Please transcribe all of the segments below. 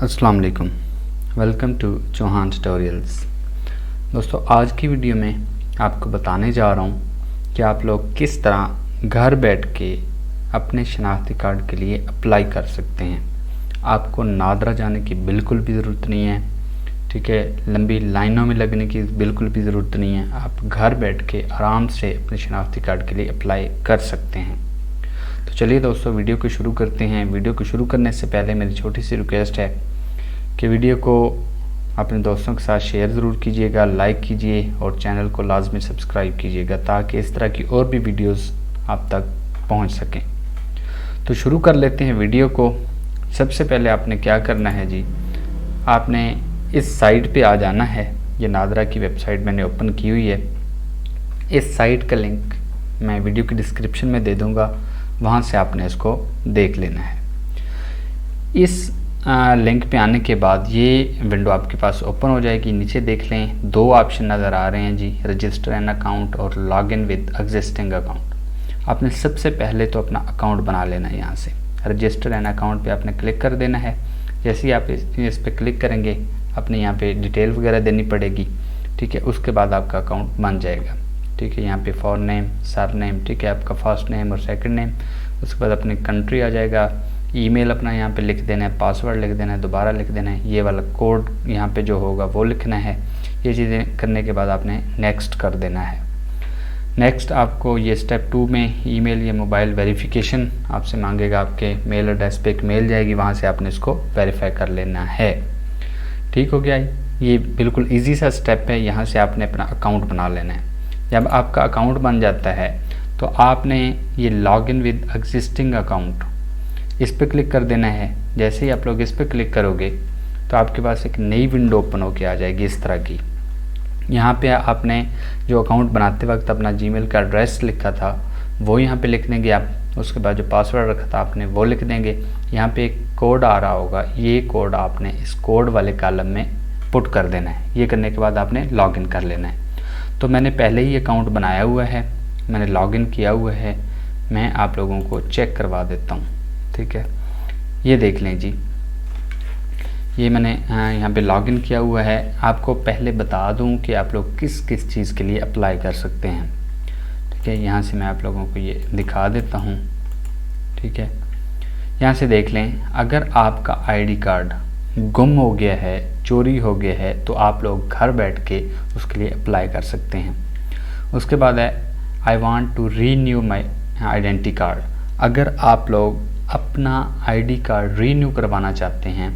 अस्सलाम वालेकुम। Welcome to Chauhan tutorials. दोस्तों, आज की वीडियो में आपको बताने जा रहा हूँ कि आप लोग किस तरह घर बैठ के अपने शनाख्ती कार्ड के लिए अप्लाई कर सकते हैं। आपको नादरा जाने की बिल्कुल भी ज़रूरत नहीं है, ठीक है। लंबी लाइनों में लगने की बिल्कुल भी ज़रूरत नहीं है। आप घर बैठ के आराम से अपने शनाख्ती कार्ड के लिए अप्लाई कर सकते हैं। तो चलिए दोस्तों, वीडियो को शुरू करते हैं। वीडियो को शुरू करने से पहले मेरी छोटी सी रिक्वेस्ट है कि वीडियो को अपने दोस्तों के साथ शेयर ज़रूर कीजिएगा, लाइक कीजिए और चैनल को लाजमी सब्सक्राइब कीजिएगा ताकि इस तरह की और भी वीडियोस आप तक पहुंच सकें। तो शुरू कर लेते हैं वीडियो को। सबसे पहले आपने क्या करना है जी, आपने इस साइट पे आ जाना है। ये नादरा की वेबसाइट मैंने ओपन की हुई है। इस साइट का लिंक मैं वीडियो की डिस्क्रिप्शन में दे दूँगा, वहाँ से आपने इसको देख लेना है। इस लिंक पे आने के बाद ये विंडो आपके पास ओपन हो जाएगी। नीचे देख लें, दो ऑप्शन नज़र आ रहे हैं जी, रजिस्टर एन अकाउंट और log in with existing account. आपने सबसे पहले तो अपना अकाउंट बना लेना है। यहाँ से रजिस्टर एन अकाउंट पे आपने क्लिक कर देना है। जैसे ही आप इस पर क्लिक करेंगे, अपने यहाँ पे डिटेल वगैरह देनी पड़ेगी, ठीक है। उसके बाद आपका अकाउंट बन जाएगा, ठीक है। यहाँ पे फॉर नेम, सर नेम, ठीक है, आपका फर्स्ट नेम और सेकंड नेम। उसके बाद अपनी कंट्री आ जाएगा, ईमेल अपना यहाँ पे लिख देना है, पासवर्ड लिख देना है, दोबारा लिख देना है, ये वाला कोड यहाँ पे जो होगा वो लिखना है। ये चीज़ें करने के बाद आपने नेक्स्ट कर देना है। नेक्स्ट आपको ये स्टेप 2 में ईमेल या मोबाइल वेरिफिकेशन आपसे मांगेगा। आपके मेल एड्रेस पे एक मेल जाएगी, वहाँ से आपने इसको वेरीफाई कर लेना है। ठीक हो गया। ये बिल्कुल ईजी सा स्टेप है। यहाँ से आपने अपना अकाउंट बना लेना है। जब आपका अकाउंट बन जाता है तो आपने ये log in with existing account, इस पर क्लिक कर देना है। जैसे ही आप लोग इस पर क्लिक करोगे तो आपके पास एक नई विंडो ओपन होके आ जाएगी इस तरह की। यहाँ पे आपने जो अकाउंट बनाते वक्त अपना जीमेल का एड्रेस लिखा था वो यहाँ पे लिख देंगे आप। उसके बाद जो पासवर्ड रखा था आपने वो लिख देंगे। यहाँ पे एक कोड आ रहा होगा, ये कोड आपने इस कोड वाले कॉलम में पुट कर देना है। ये करने के बाद आपने लॉगिन कर लेना है। तो मैंने पहले ही अकाउंट बनाया हुआ है, मैंने लॉगिन किया हुआ है। मैं आप लोगों को चेक करवा देता हूँ, ठीक है। ये देख लें जी, ये मैंने यहाँ पे लॉगिन किया हुआ है। आपको पहले बता दूँ कि आप लोग किस किस चीज़ के लिए अप्लाई कर सकते हैं, ठीक है। यहाँ से मैं आप लोगों को ये दिखा देता हूँ, ठीक है। यहाँ से देख लें, अगर आपका आईडी कार्ड गुम हो गया है, चोरी हो गया है, तो आप लोग घर बैठ के उसके लिए अप्लाई कर सकते हैं। उसके बाद है I want to renew my identity card. अगर आप लोग अपना आईडी कार्ड रीन्यू करवाना चाहते हैं,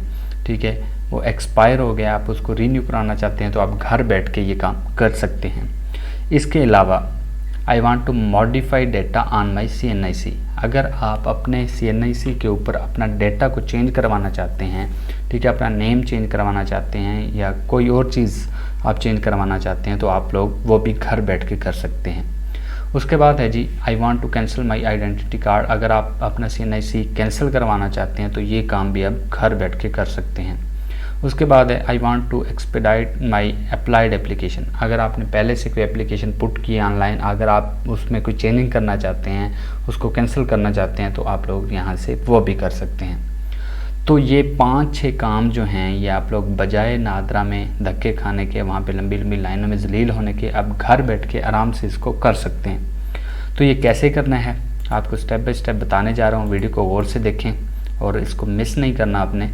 ठीक है, वो एक्सपायर हो गया, आप उसको रीन्यू कराना चाहते हैं, तो आप घर बैठ के ये काम कर सकते हैं। इसके अलावा I want to modify data on my CNIC। अगर आप अपने CNIC के ऊपर अपना डेटा को चेंज करवाना चाहते हैं, ठीक है, अपना नेम चेंज करवाना चाहते हैं या कोई और चीज़ आप चेंज करवाना चाहते हैं, तो आप लोग वो भी घर बैठ के कर सकते हैं। उसके बाद है जी I want to cancel my identity card. अगर आप अपना CNIC कैंसिल करवाना चाहते हैं तो ये काम भी आप घर बैठ के कर सकते हैं। उसके बाद है I want to expedite my applied application. अगर आपने पहले से कोई एप्लीकेशन पुट की है ऑनलाइन, अगर आप उसमें कोई चेंजिंग करना चाहते हैं, उसको कैंसिल करना चाहते हैं, तो आप लोग यहाँ से वो भी कर सकते हैं। तो ये 5-6 काम जो हैं, ये आप लोग बजाय नादरा में धक्के खाने के, वहाँ पे लंबी लंबी लाइनों में जलील होने के, आप घर बैठ के आराम से इसको कर सकते हैं। तो ये कैसे करना है आपको स्टेप बाय स्टेप बताने जा रहा हूँ। वीडियो को गौर से देखें और इसको मिस नहीं करना आपने।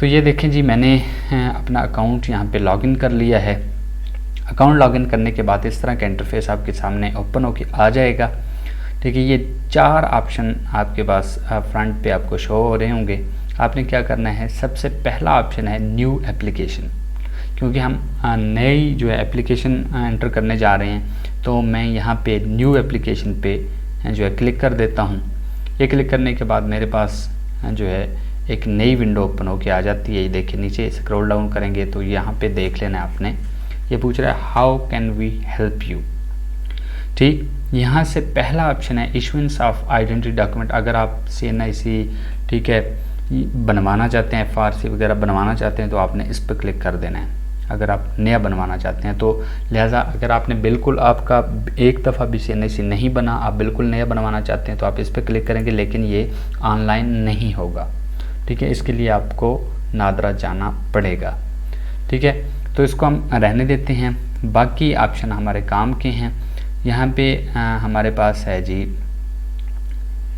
तो ये देखें जी, मैंने अपना अकाउंट यहाँ पे लॉगिन कर लिया है। अकाउंट लॉगिन करने के बाद इस तरह का इंटरफेस आपके सामने ओपन होके आ जाएगा, ठीक है। ये 4 ऑप्शन आपके पास फ्रंट पे आपको शो हो रहे होंगे। आपने क्या करना है, सबसे पहला ऑप्शन है न्यू एप्लीकेशन। क्योंकि हम नई जो है एप्लीकेशन एंटर करने जा रहे हैं, तो मैं यहाँ पे न्यू एप्लीकेशन पे जो है क्लिक कर देता हूँ। ये क्लिक करने के बाद मेरे पास जो है एक नई विंडो ओपन होके आ जाती है। ये देखिए, नीचे स्क्रॉल डाउन करेंगे तो यहाँ पे देख लेना है आपने। ये पूछ रहा है how can we help you, ठीक। यहाँ से पहला ऑप्शन है इशुएंस ऑफ आइडेंटिटी डॉक्यूमेंट। अगर आप CNIC, ठीक है, बनवाना चाहते हैं, FRC वगैरह बनवाना चाहते हैं, तो आपने इस पर क्लिक कर देना है। अगर आप नया बनवाना चाहते हैं तो लिहाजा अगर आपने बिल्कुल आपका एक दफ़ा भी CNIC नहीं बना, आप बिल्कुल नया बनवाना चाहते हैं, तो आप इस पर क्लिक करेंगे, लेकिन ये ऑनलाइन नहीं होगा, ठीक है। इसके लिए आपको नादरा जाना पड़ेगा। ठीक है, तो इसको हम रहने देते हैं। बाकी ऑप्शन हमारे काम के हैं। यहाँ पे हमारे पास है जी,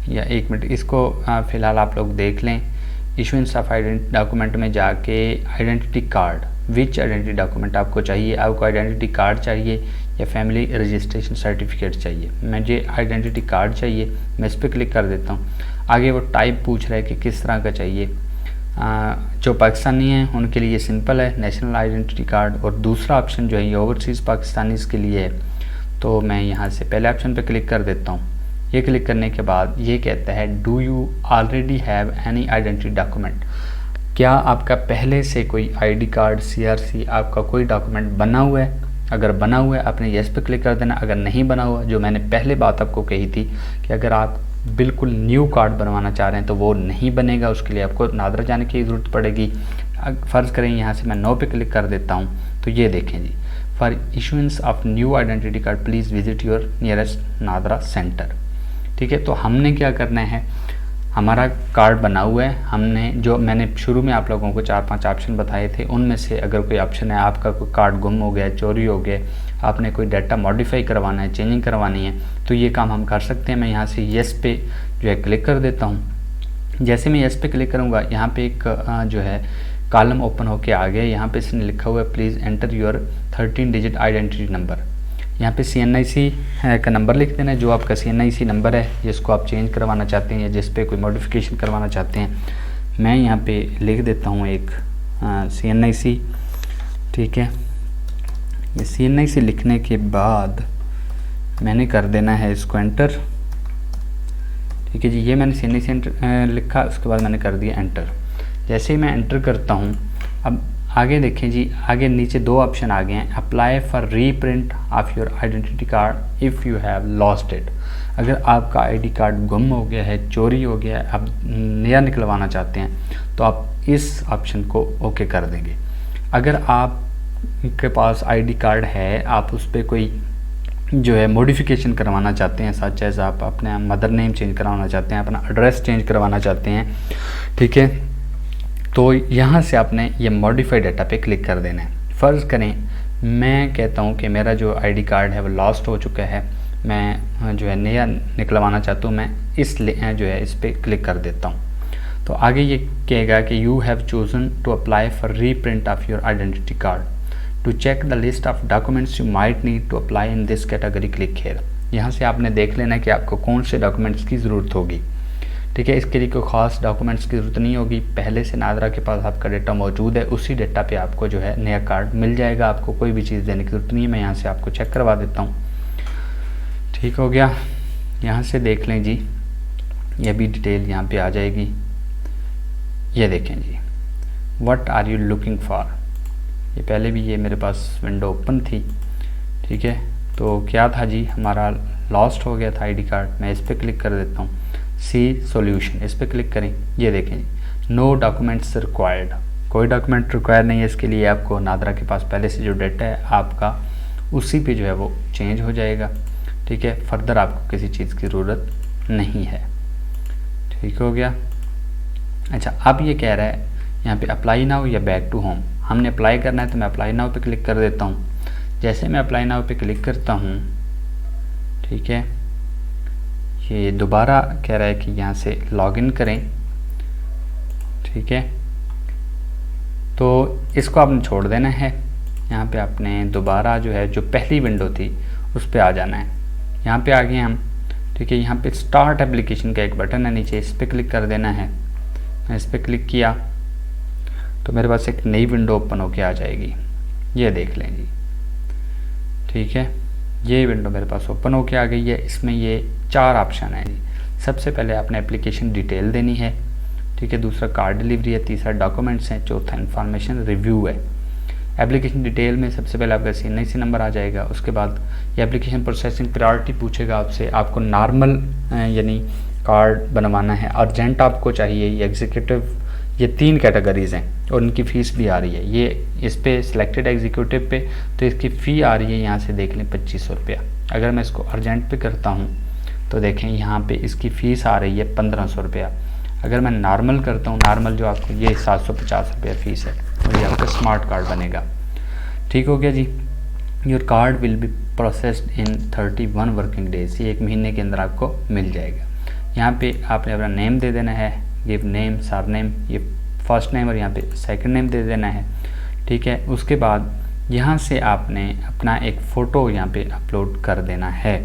या एक मिनट, इसको फ़िलहाल आप लोग देख लें। इशुएंस ऑफ आइडेंटिटी डॉक्यूमेंट में जाके आइडेंटिटी कार्ड, विच आइडेंटिटी डॉक्यूमेंट आपको चाहिए, आपको आइडेंटिटी कार्ड चाहिए या फैमिली रजिस्ट्रेशन सर्टिफिकेट चाहिए। मुझे आइडेंटिटी कार्ड चाहिए, मैं इस पर क्लिक कर देता हूँ। आगे वो टाइप पूछ रहा है कि किस तरह का चाहिए। जो पाकिस्तानी हैं उनके लिए सिंपल है, नेशनल आइडेंटिटी कार्ड, और दूसरा ऑप्शन जो है ये ओवरसीज़ पाकिस्तानीज़ के लिए है। तो मैं यहाँ से पहले ऑप्शन पे क्लिक कर देता हूँ। ये क्लिक करने के बाद ये कहता है do you already have any identity document, क्या आपका पहले से कोई आईडी कार्ड, सीआरसी, आपका कोई डॉक्यूमेंट बना हुआ है। अगर बना हुआ है आपने येस पे क्लिक कर देना। अगर नहीं बना हुआ, जो मैंने पहले बात आपको कही थी कि अगर आप बिल्कुल न्यू कार्ड बनवाना चाह रहे हैं तो वो नहीं बनेगा, उसके लिए आपको नादरा जाने की ज़रूरत पड़ेगी। फ़र्ज़ करें यहाँ से मैं नो पे क्लिक कर देता हूँ, तो ये देखें जी, for issuance of new identity card please visit your nearest NADRA centre. ठीक है, तो हमने क्या करना है, हमारा कार्ड बना हुआ है, हमने जो मैंने शुरू में आप लोगों को 4-5 ऑप्शन बताए थे, उनमें से अगर कोई ऑप्शन है, आपका कोई कार्ड गुम हो गया, चोरी हो गया, आपने कोई डाटा मॉडिफाई करवाना है, चेंजिंग करवानी है, तो ये काम हम कर सकते हैं। मैं यहाँ से येस पे जो है क्लिक कर देता हूँ। जैसे मैं येस पे क्लिक करूँगा, यहाँ पे एक जो है कॉलम ओपन होके आ गया। यहाँ पे इसने लिखा हुआ है please enter your 13 digit identity number. यहाँ पे CNIC का नंबर लिख देना है, जो आपका CNIC नंबर है जिसको आप चेंज करवाना चाहते हैं या जिस पे कोई मॉडिफिकेशन करवाना चाहते हैं। मैं यहाँ पे लिख देता हूँ एक CNIC। ठीक है, ये CNIC लिखने के बाद मैंने कर देना है इसको एंटर। ठीक है जी, ये मैंने CNIC लिखा, उसके बाद मैंने कर दिया एंटर। जैसे ही मैं एंटर करता हूँ, अब आगे देखें जी, आगे नीचे 2 ऑप्शन आ गए हैं, apply for reprint of your identity card if you have lost it. अगर आपका आईडी कार्ड गुम हो गया है, चोरी हो गया है, आप नया निकलवाना चाहते हैं तो आप इस ऑप्शन को ओके कर देंगे। अगर आपके पास आईडी कार्ड है, आप उस पर कोई जो है मॉडिफिकेशन करवाना चाहते हैं, सच एज आप अपना मदर नेम चेंज करवाना चाहते हैं, अपना एड्रेस चेंज करवाना चाहते हैं, ठीक है, तो यहाँ से आपने ये मॉडिफाई डाटा पे क्लिक कर देना है। फ़र्ज़ करें मैं कहता हूँ कि मेरा जो आईडी कार्ड है वो लॉस्ट हो चुका है, मैं जो है नया निकलवाना चाहता हूँ, मैं जो है इस पर क्लिक कर देता हूँ। तो आगे ये कहेगा कि you have chosen to apply for reprint of your identity card, to check the list of documents you might need to apply in this category, click here. यहाँ से आपने देख लेना है कि आपको कौन से डॉक्यूमेंट्स की ज़रूरत होगी। ठीक है, इसके लिए कोई ख़ास डॉक्यूमेंट्स की ज़रूरत नहीं होगी, पहले से नादरा के पास आपका डेटा मौजूद है, उसी डेटा पे आपको जो है नया कार्ड मिल जाएगा, आपको कोई भी चीज़ देने की ज़रूरत नहीं है। मैं यहाँ से आपको चेक करवा देता हूँ। ठीक हो गया, यहाँ से देख लें जी, ये भी डिटेल यहाँ पे आ जाएगी। ये देखें जी, what are you looking for, ये पहले भी ये मेरे पास विंडो ओपन थी। ठीक है, तो क्या था जी, हमारा लॉस्ट हो गया था आईडी कार्ड। मैं इस पर क्लिक कर देता हूँ, सी सॉल्यूशन, इस पर क्लिक करें। ये देखें नो डॉक्यूमेंट्स रिक्वायर्ड, कोई डॉक्यूमेंट रिक्वायर नहीं है इसके लिए। आपको नादरा के पास पहले से जो डाटा है आपका उसी पे जो है वो चेंज हो जाएगा। ठीक है, फर्दर आपको किसी चीज़ की ज़रूरत नहीं है। ठीक हो गया। अच्छा, अब ये कह रहा है यहाँ पे अप्लाई नाउ या बैक टू होम, हमने अप्लाई करना है तो मैं अप्लाई नाउ पे क्लिक कर देता हूँ। जैसे मैं अप्लाई नाउ पे क्लिक करता हूँ, ठीक है, ये दोबारा कह रहा है कि यहाँ से लॉगिन करें। ठीक है, तो इसको आपने छोड़ देना है। यहाँ पे आपने दोबारा जो है जो पहली विंडो थी उस पर आ जाना है। यहाँ पे आ गए हम। ठीक है, यहाँ पे स्टार्ट एप्लीकेशन का एक बटन है नीचे, इस पर क्लिक कर देना है। मैं इस पर क्लिक किया तो मेरे पास एक नई विंडो ओपन होके आ जाएगी। ये देख लें जी। ठीक है, ये विंडो मेरे पास ओपन होके आ गई है। इसमें ये 4 ऑप्शन है जी। सबसे पहले आपने एप्लीकेशन डिटेल देनी है। ठीक है, दूसरा कार्ड डिलीवरी है, तीसरा डॉक्यूमेंट्स हैं, चौथा इंफॉर्मेशन रिव्यू है। एप्लीकेशन डिटेल में सबसे पहले आपका CNIC नंबर आ जाएगा। उसके बाद ये एप्लीकेशन प्रोसेसिंग प्रायोरिटी पूछेगा आपसे, आपको नॉर्मल यानी कार्ड बनवाना है, अर्जेंट आपको चाहिए, ये एग्जीक्यूटिव, ये 3 कैटेगरीज़ हैं और इनकी फ़ीस भी आ रही है। ये इस पे सिलेक्टेड एग्जीक्यूटिव पे तो इसकी फ़ी आ रही है, यहाँ से देख लें 2500 रुपया। अगर मैं इसको अर्जेंट पे करता हूँ तो देखें यहाँ पे इसकी फ़ीस आ रही है 1500 रुपया। अगर मैं नॉर्मल करता हूँ, नॉर्मल जो आपको ये 750 रुपये फ़ीस है और ये आपका स्मार्ट कार्ड बनेगा। ठीक हो गया जी। Your card will be processed in 31 working days, ये 1 महीने के अंदर आपको मिल जाएगा। यहाँ पे आपने अपना नेम दे देना है, गिव नेम, सर नेम, ये फर्स्ट नेम और यहाँ पे सेकंड नेम दे देना है। ठीक है, उसके बाद यहाँ से आपने अपना एक फ़ोटो यहाँ पे अपलोड कर देना है।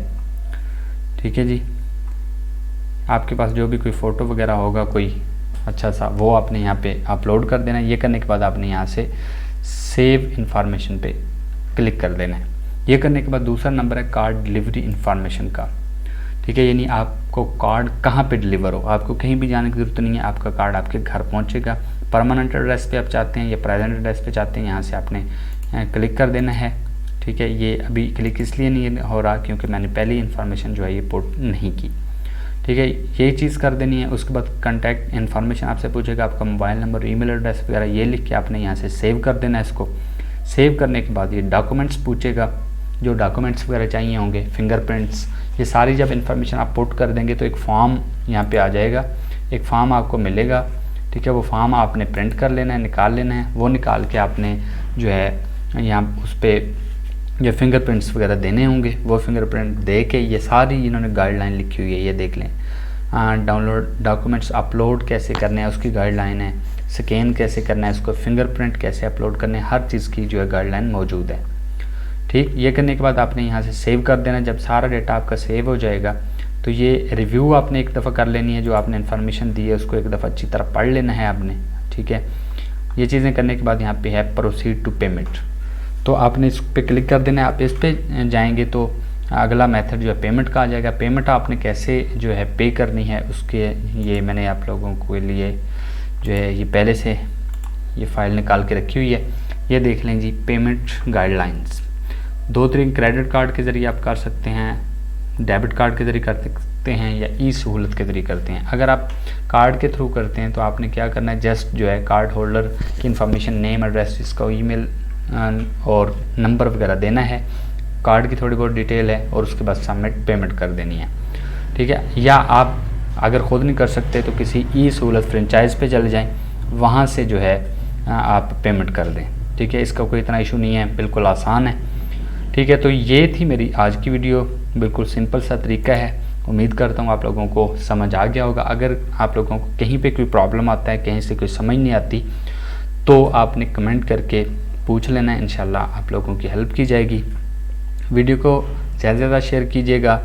ठीक है जी, आपके पास जो भी कोई फ़ोटो वगैरह होगा कोई अच्छा सा, वो आपने यहाँ पे अपलोड कर देना है। ये करने के बाद आपने यहाँ से सेव इन्फॉर्मेशन पे क्लिक कर देना है। ये करने के बाद दूसरा नंबर है कार्ड डिलीवरी इन्फॉर्मेशन का। ठीक है, यानी आपको कार्ड कहाँ पे डिलीवर हो, आपको कहीं भी जाने की ज़रूरत नहीं है, आपका कार्ड आपके घर पहुँचेगा। परमानेंट एड्रेस पे आप चाहते हैं या प्रेजेंट एड्रेस पे चाहते हैं, यहाँ से आपने क्लिक कर देना है। ठीक है, ये अभी क्लिक इसलिए नहीं हो रहा क्योंकि मैंने पहली इन्फॉर्मेशन जो है ये पुट नहीं की। ठीक है, ये चीज़ कर देनी है। उसके बाद कॉन्टैक्ट इन्फॉर्मेशन आपसे पूछेगा, आपका मोबाइल नंबर, ईमेल एड्रेस वगैरह, ये लिख के आपने यहाँ से सेव कर देना है। इसको सेव करने के बाद ये डॉक्यूमेंट्स पूछेगा, जो डॉक्यूमेंट्स वगैरह चाहिए होंगे, फिंगरप्रिंट्स, ये सारी जब इन्फॉर्मेशन आप पुट कर देंगे तो एक फॉर्म यहाँ पे आ जाएगा, एक फॉर्म आपको मिलेगा। ठीक है, वो फॉर्म आपने प्रिंट कर लेना है, निकाल लेना है। वो निकाल के आपने जो है यहाँ उस पर जो फिंगरप्रिंट्स वगैरह देने होंगे, वो फिंगरप्रिंट दे के ये सारी इन्होंने गाइडलाइन लिखी हुई है, ये देख लें। डाउनलोड डॉक्यूमेंट्स अपलोड कैसे करने हैं उसकी गाइडलाइन है, स्कैन कैसे करना है उसको, फिंगरप्रिंट कैसे अपलोड करने हैं, हर चीज़ की जो है गाइडलाइन मौजूद है। ठीक, ये करने के बाद आपने यहाँ से सेव कर देना। जब सारा डेटा आपका सेव हो जाएगा तो ये रिव्यू आपने एक दफ़ा कर लेनी है, जो आपने इन्फॉर्मेशन दी है उसको एक दफ़ा अच्छी तरह पढ़ लेना है आपने। ठीक है, ये चीज़ें करने के बाद यहाँ पे है प्रोसीड टू पेमेंट, तो आपने इस पर क्लिक कर देना है। आप इस पर जाएंगे तो अगला मेथड जो है पेमेंट का आ जाएगा। पेमेंट आपने कैसे जो है पे करनी है उसके ये मैंने आप लोगों के लिए जो है ये पहले से ये फ़ाइल निकाल के रखी हुई है, ये देख लें जी। पेमेंट गाइडलाइंस 2 तरीके, क्रेडिट कार्ड के ज़रिए आप कर सकते हैं, डेबिट कार्ड के ज़रिए कर सकते हैं या ई सहूलत के ज़रिए करते हैं। अगर आप कार्ड के थ्रू करते हैं तो आपने क्या करना है, जस्ट जो है कार्ड होल्डर की इन्फॉर्मेशन, नेम, एड्रेस, इसका ईमेल और नंबर वगैरह देना है, कार्ड की थोड़ी बहुत डिटेल है और उसके बाद सबमिट पेमेंट कर देनी है। ठीक है, या आप अगर ख़ुद नहीं कर सकते तो किसी ई सहूलत फ्रेंचाइज़ पे चले जाएं, वहाँ से जो है आप पेमेंट कर दें। ठीक है, इसका कोई इतना इशू नहीं है, बिल्कुल आसान है। ठीक है, तो ये थी मेरी आज की वीडियो, बिल्कुल सिंपल सा तरीका है। उम्मीद करता हूँ आप लोगों को समझ आ गया होगा। अगर आप लोगों को कहीं पे कोई प्रॉब्लम आता है, कहीं से कोई समझ नहीं आती, तो आपने कमेंट करके पूछ लेना है, इंशाल्लाह आप लोगों की हेल्प की जाएगी। वीडियो को ज़्यादा से ज़्यादा शेयर कीजिएगा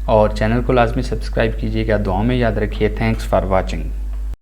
और चैनल को लाजमी सब्सक्राइब कीजिएगा। दुआओं में याद रखिए। Thanks for watching.